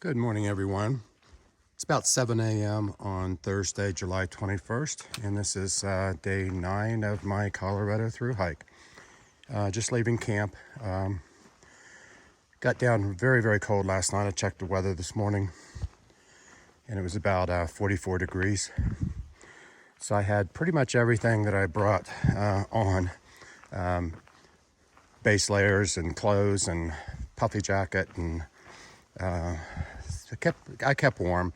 Good morning, everyone. It's about 7 a.m. on Thursday, July 21st, and this is day 9 of my Colorado thru hike. Just leaving camp. Got down very, very cold last night. I checked the weather this morning, and it was about 44 degrees. So I had pretty much everything that I brought on. Base layers and clothes and puffy jacket, and I kept warm.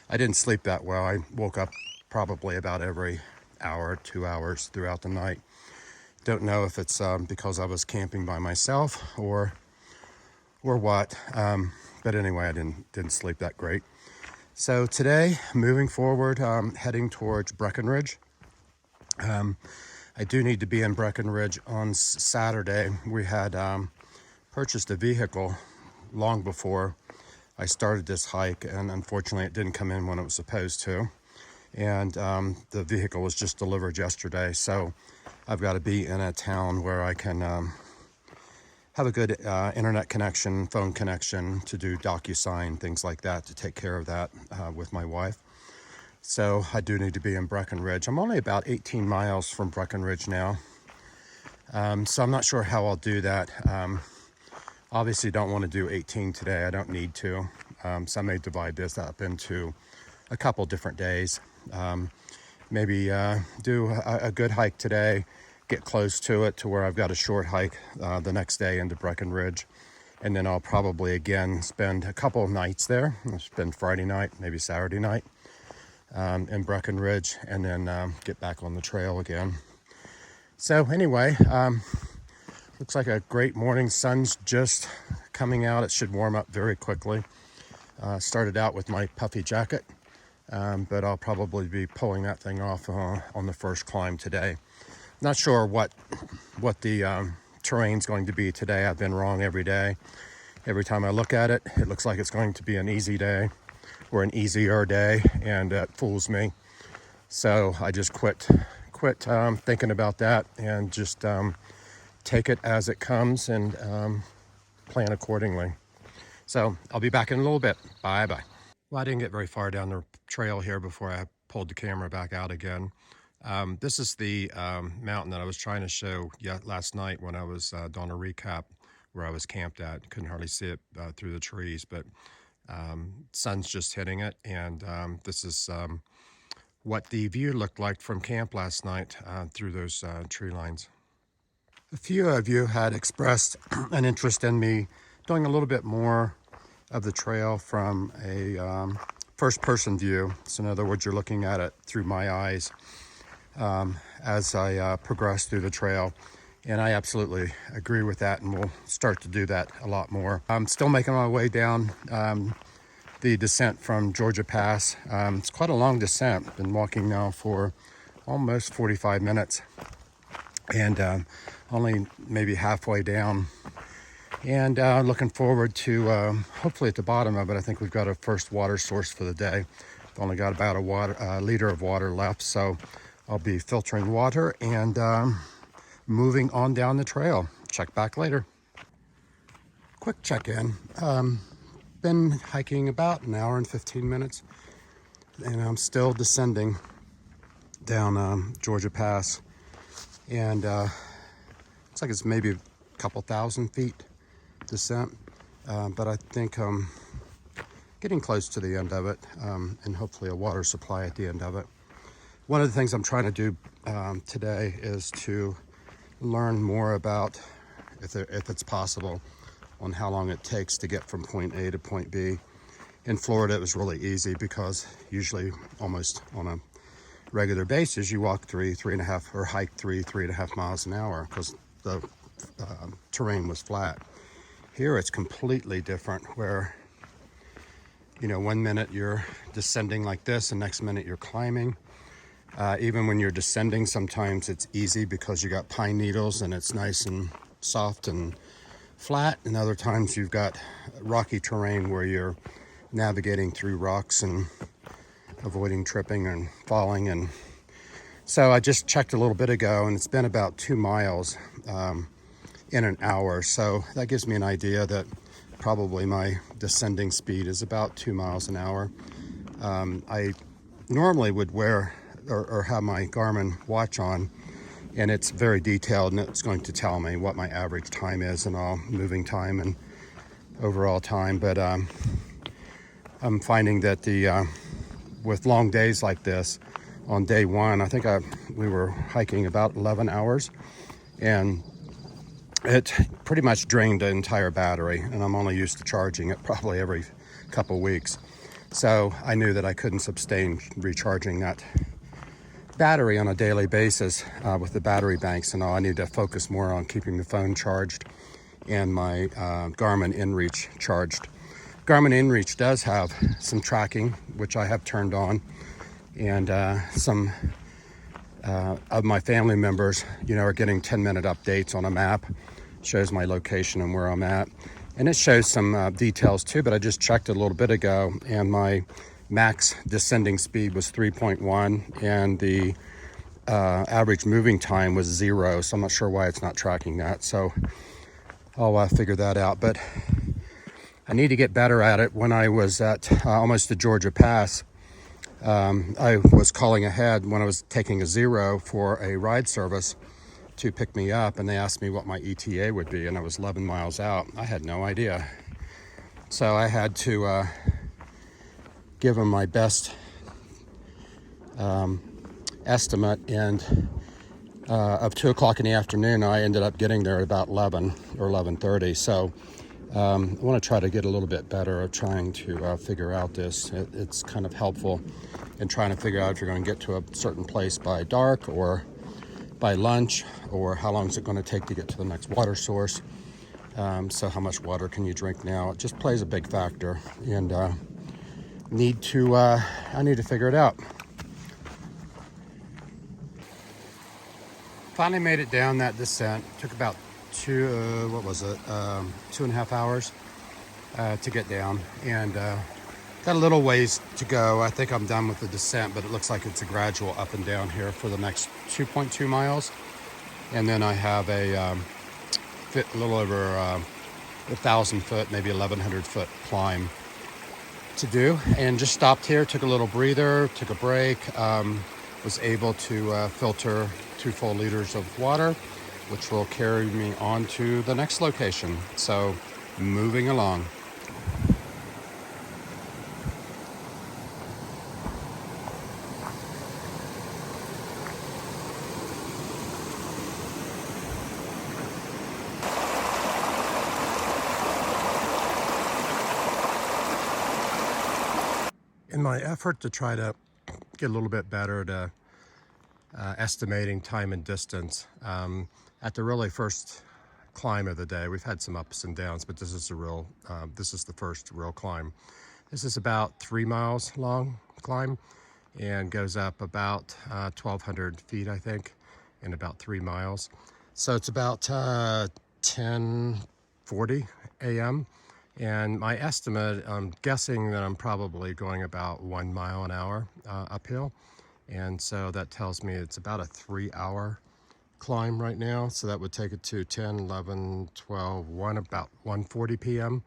I didn't sleep that well. I woke up probably about every hour, 2 hours throughout the night. Don't know if it's because I was camping by myself or what. But anyway, I didn't sleep that great. So today, moving forward, heading towards Breckenridge. I do need to be in Breckenridge on Saturday. We had purchased a vehicle long before I started this hike, and unfortunately it didn't come in when it was supposed to. And the vehicle was just delivered yesterday, so I've got to be in a town where I can have a good internet connection, phone connection to do DocuSign, things like that, to take care of that with my wife. So I do need to be in Breckenridge. I'm only about 18 miles from Breckenridge now, so I'm not sure how I'll do that. Obviously don't want to do 18 today. I don't need to. So I may divide this up into a couple different days. Maybe do a good hike today, get close to it to where I've got a short hike the next day into Breckenridge. And then I'll probably again spend a couple of nights there. I'll spend Friday night, maybe Saturday night in Breckenridge, and then get back on the trail again. So anyway, looks like a great morning. Sun's just coming out. It should warm up very quickly. Started out with my puffy jacket, but I'll probably be pulling that thing off on the first climb today. Not sure what the terrain's going to be today. I've been wrong every day. Every time I look at it, it looks like it's going to be an easy day or an easier day, and it fools me. So I just quit thinking about that and just take it as it comes and plan accordingly. So I'll be back in a little bit. Bye. Well, I didn't get very far down the trail here before I pulled the camera back out again. This is the mountain that I was trying to show last night when I was doing a recap where I was camped at. Couldn't hardly see it through the trees, but sun's just hitting it. And this is what the view looked like from camp last night through those tree lines. A few of you had expressed an interest in me doing a little bit more of the trail from a first-person view. So in other words, you're looking at it through my eyes as I progress through the trail. And I absolutely agree with that, and we'll start to do that a lot more. I'm still making my way down the descent from Kenosha Pass. It's quite a long descent. Been walking now for almost 45 minutes. And only maybe halfway down, and looking forward to hopefully at the bottom of it. I think we've got our first water source for the day. We've only got about a liter of water left, so I'll be filtering water and moving on down the trail. Check back later. Quick check-in. Been hiking about an hour and 15 minutes, and I'm still descending down Kenosha Pass. And looks like it's maybe a couple thousand feet descent, but I think I'm getting close to the end of it, and hopefully a water supply at the end of it. One of the things I'm trying to do today is to learn more about, if it's possible, on how long it takes to get from point A to point B. In Florida, it was really easy because usually almost on a regular basis, you walk 3.5, or hike 3.5 miles an hour because the terrain was flat. Here it's completely different, where, you know, one minute you're descending like this, and next minute you're climbing. Even when you're descending, sometimes it's easy because you got pine needles and it's nice and soft and flat, and other times you've got rocky terrain where you're navigating through rocks and avoiding tripping and falling. And so I just checked a little bit ago, and it's been about 2 miles in an hour. So that gives me an idea that probably my descending speed is about 2 miles an hour. I normally would wear or have my Garmin watch on, and it's very detailed, and it's going to tell me what my average time is and all, moving time and overall time. But I'm finding that with long days like this, on day one, I think we were hiking about 11 hours, and it pretty much drained the entire battery, and I'm only used to charging it probably every couple weeks. So I knew that I couldn't sustain recharging that battery on a daily basis with the battery banks and all. I need to focus more on keeping the phone charged and my Garmin InReach charged. Garmin InReach does have some tracking, which I have turned on, and some of my family members, are getting 10-minute updates on a map. Shows my location and where I'm at, and it shows some details too. But I just checked it a little bit ago, and my max descending speed was 3.1, and the average moving time was 0. So I'm not sure why it's not tracking that. So I'll figure that out. But I need to get better at it. When I was at almost the Georgia Pass, I was calling ahead when I was taking a 0 for a ride service to pick me up, and they asked me what my ETA would be, and I was 11 miles out. I had no idea. So I had to give them my best estimate, and of 2 o'clock in the afternoon, I ended up getting there at about 11 or 11:30. So I want to try to get a little bit better at trying to figure out this. It's kind of helpful in trying to figure out if you're going to get to a certain place by dark or by lunch, or how long is it going to take to get to the next water source. So how much water can you drink now? It just plays a big factor, and I need to figure it out. Finally made it down that descent. Took about 2.5 hours to get down, and got a little ways to go. I think I'm done with the descent, but it looks like it's a gradual up and down here for the next 2.2 miles. And then I have a little over 1,000 foot, maybe 1,100 foot climb to do. And just stopped here, took a little breather, took a break, was able to filter 2 full liters of water, which will carry me on to the next location. So moving along. In my effort to try to get a little bit better at estimating time and distance, at the really first climb of the day, we've had some ups and downs, but this is the first real climb. This is about 3 miles long climb, and goes up about 1,200 feet, I think, in about 3 miles. So it's about 10:40 a.m. And my estimate, I'm guessing that I'm probably going about 1 mile an hour uphill. And so that tells me it's about a 3-hour climb right now. So that would take it to 10, 11, 12, 1, about 1:40 p.m.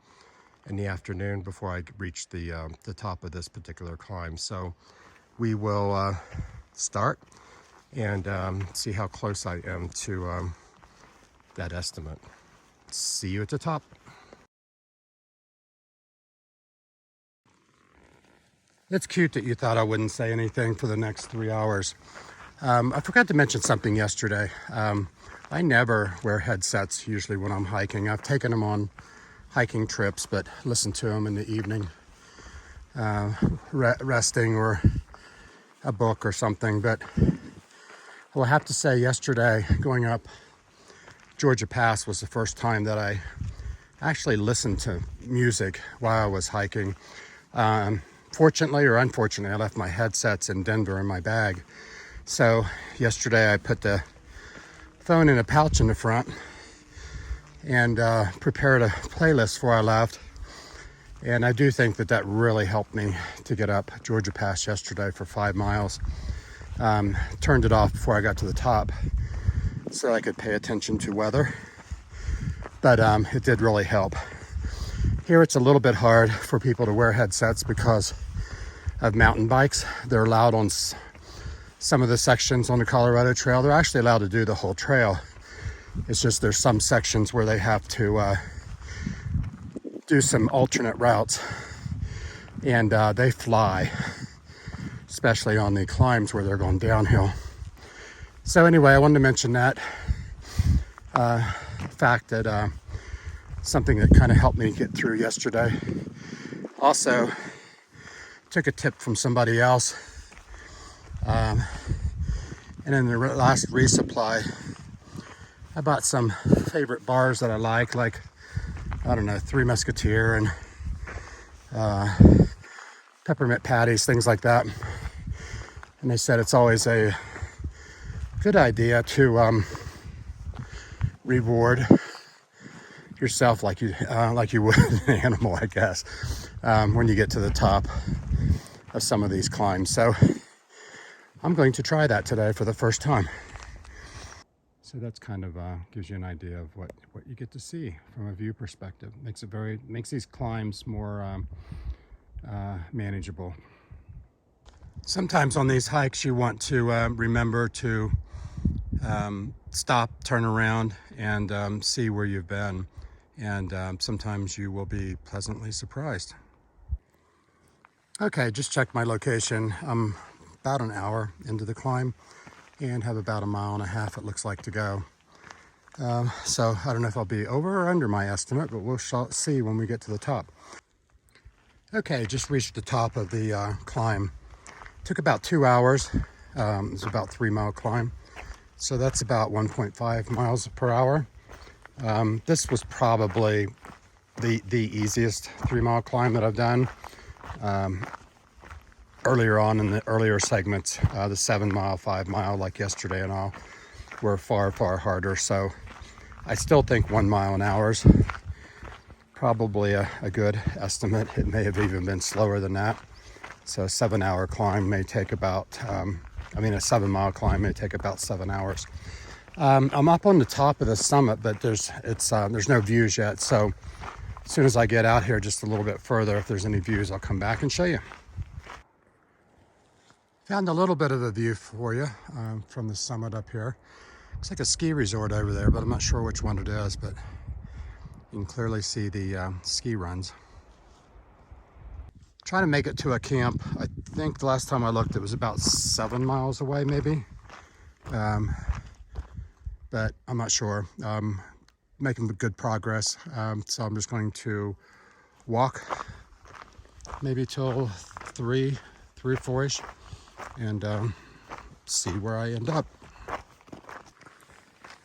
in the afternoon before I reach the top of this particular climb. So we will start and see how close I am to that estimate. See you at the top. It's cute that you thought I wouldn't say anything for the next 3 hours. I forgot to mention something yesterday. I never wear headsets usually when I'm hiking. I've taken them on hiking trips, but listen to them in the evening, resting or a book or something. But I have to say, yesterday going up Georgia Pass was the first time that I actually listened to music while I was hiking. Fortunately or unfortunately, I left my headsets in Denver in my bag. So yesterday I put the phone in a pouch in the front and prepared a playlist before I left. And I do think that really helped me to get up Georgia Pass yesterday for 5 miles. Turned it off before I got to the top so I could pay attention to weather. but it did really help. Here it's a little bit hard for people to wear headsets because of mountain bikes. They're allowed on some of the sections on the Colorado Trail. They're actually allowed to do the whole trail. It's just there's some sections where they have to do some alternate routes, and they fly, especially on the climbs where they're going downhill. So anyway, I wanted to mention that fact that something that kind of helped me get through yesterday. Also, took a tip from somebody else, and in the last resupply, I bought some favorite bars that I like I don't know, Three Musketeer and peppermint patties, things like that. And they said it's always a good idea to reward yourself like you would an animal, I guess, when you get to the top of some of these climbs. So I'm going to try that today for the first time. So that's kind of gives you an idea of what you get to see from a view perspective. Makes these climbs more manageable. Sometimes on these hikes you want to remember to stop, turn around, and see where you've been. And sometimes you will be pleasantly surprised. Okay, just checked my location. I'm about an hour into the climb and have about 1.5 miles it looks like to go. So I don't know if I'll be over or under my estimate, but we'll see when we get to the top. Okay, just reached the top of the climb. Took about 2 hours. It was about 3-mile climb. So that's about 1.5 miles per hour. This was probably the easiest 3-mile climb that I've done. Earlier on in the earlier segments, the 7-mile, 5-mile, like yesterday and all, were far harder. So I still think 1 mile an hour is probably a good estimate. It may have even been slower than that. So a 7-hour climb may take about, a 7-mile climb may take about 7 hours. I'm up on the top of the summit, but there's no views yet. So as soon as I get out here just a little bit further, if there's any views, I'll come back and show you. Found a little bit of a view for you from the summit up here. Looks like a ski resort over there, but I'm not sure which one it is, but you can clearly see the ski runs. Trying to make it to a camp. I think the last time I looked, it was about 7 miles away, maybe. But I'm not sure. Making good progress. So I'm just going to walk maybe till 3 or 4-ish and see where I end up.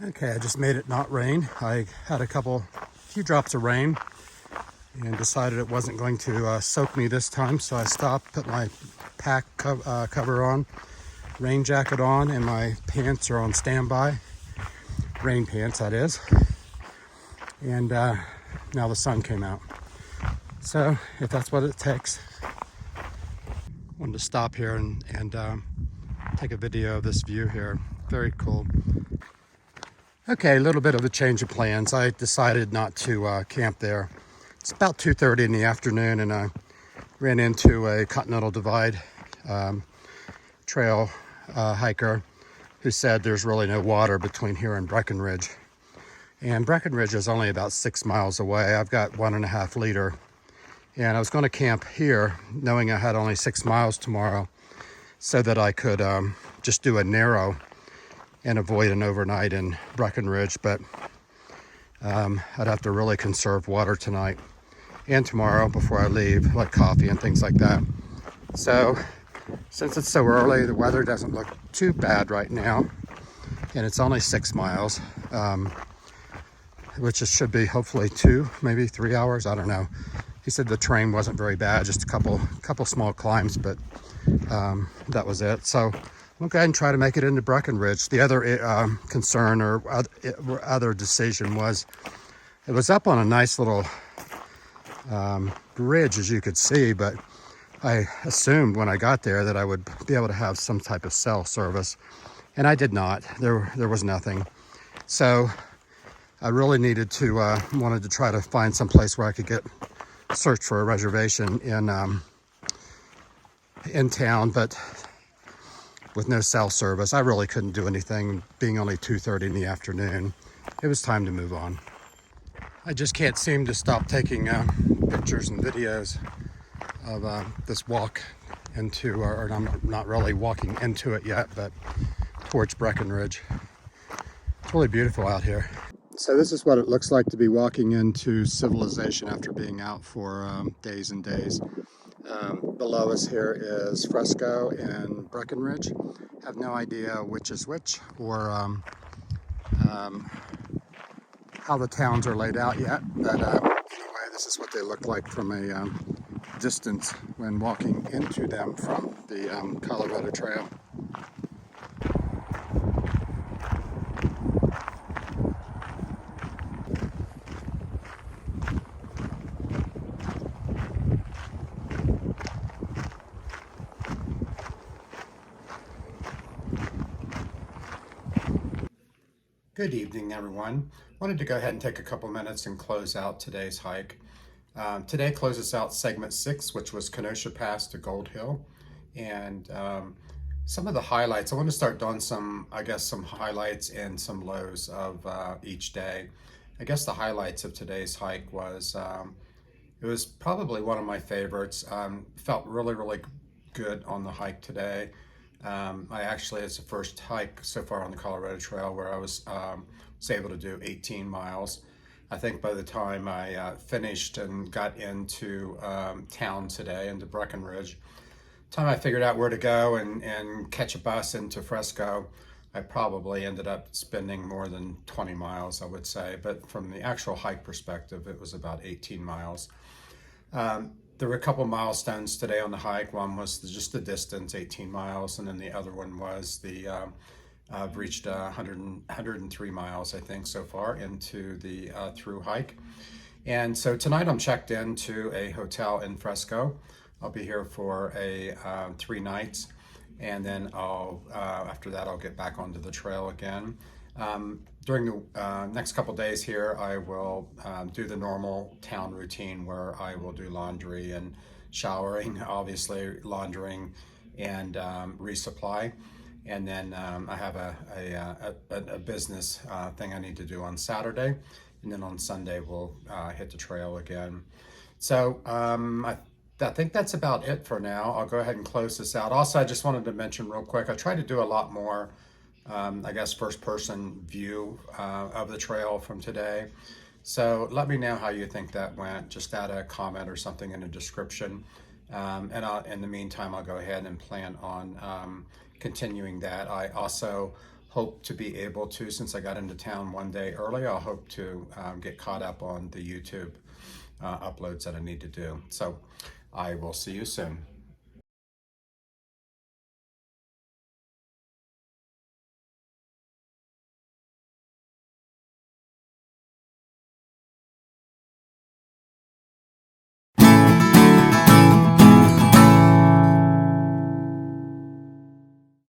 Okay, I just made it not rain. I had a few drops of rain and decided it wasn't going to soak me this time. So I stopped, put my pack cover on, rain jacket on, and my pants are on standby. Rain pants, that is. And now the sun came out. So if that's what it takes, wanted to stop here and take a video of this view here. Very cool. Okay, a little bit of a change of plans. I decided not to camp there. It's about 2:30 in the afternoon, and I ran into a Continental Divide trail hiker who said there's really no water between here and Breckenridge. And Breckenridge is only about 6 miles away. I've got 1.5 liter. And I was going to camp here, knowing I had only 6 miles tomorrow, so that I could just do a narrow and avoid an overnight in Breckenridge. But I'd have to really conserve water tonight and tomorrow before I leave, like coffee and things like that. So since it's so early, the weather doesn't look too bad right now, and it's only 6 miles, which it should be hopefully 2, maybe 3 hours. I don't know. He said the terrain wasn't very bad, just a couple small climbs, but that was it. So we'll go ahead and try to make it into Breckenridge. The other concern or other decision was it was up on a nice little bridge, as you could see, but I assumed when I got there that I would be able to have some type of cell service, and I did not. There was nothing. So I really needed to, wanted to try to find some place where I could search for a reservation in town, but with no cell service, I really couldn't do anything. Being only 2:30 in the afternoon, it was time to move on. I just can't seem to stop taking pictures and videos of this walk into, or I'm not really walking into it yet, but towards Breckenridge. It's really beautiful out here. So this is what it looks like to be walking into civilization after being out for days and days. Below us here is Fresco and Breckenridge. Have no idea which is which, or how the towns are laid out yet, but anyway, this is what they look like from a distance when walking into them from the Colorado Trail. Good evening, everyone. Wanted to go ahead and take a couple minutes and close out today's hike. Today closes out segment 6, which was Kenosha Pass to Gold Hill. And some of the highlights, I want to start doing some highlights and some lows of each day. I guess the highlights of today's hike was, it was probably one of my favorites. Felt really good on the hike today. It's the first hike so far on the Colorado Trail where I was able to do 18 miles. I think by the time I finished and got into town today, into Breckenridge, time I figured out where to go and catch a bus into Fresco, I probably ended up spending more than 20 miles, I would say. But from the actual hike perspective, it was about 18 miles. There were a couple milestones today on the hike. One was just the distance, 18 miles, and then the other one was I've reached 103 miles, I think, so far into the through hike. And so tonight I'm checked into a hotel in Fresco. I'll be here for 3 nights, and then after that I'll get back onto the trail again. During the next couple days here, I will do the normal town routine where I will do laundry and showering, obviously laundering and resupply. And then I have a business thing I need to do on Saturday. And then on Sunday, we'll hit the trail again. So I think that's about it for now. I'll go ahead and close this out. Also, I just wanted to mention real quick, I try to do a lot more first person view of the trail from today. So let me know how you think that went. Just add a comment or something in the description. And in the meantime, I'll go ahead and plan on continuing that. I also hope to be able to, since I got into town one day early, I'll hope to get caught up on the YouTube uploads that I need to do. So I will see you soon.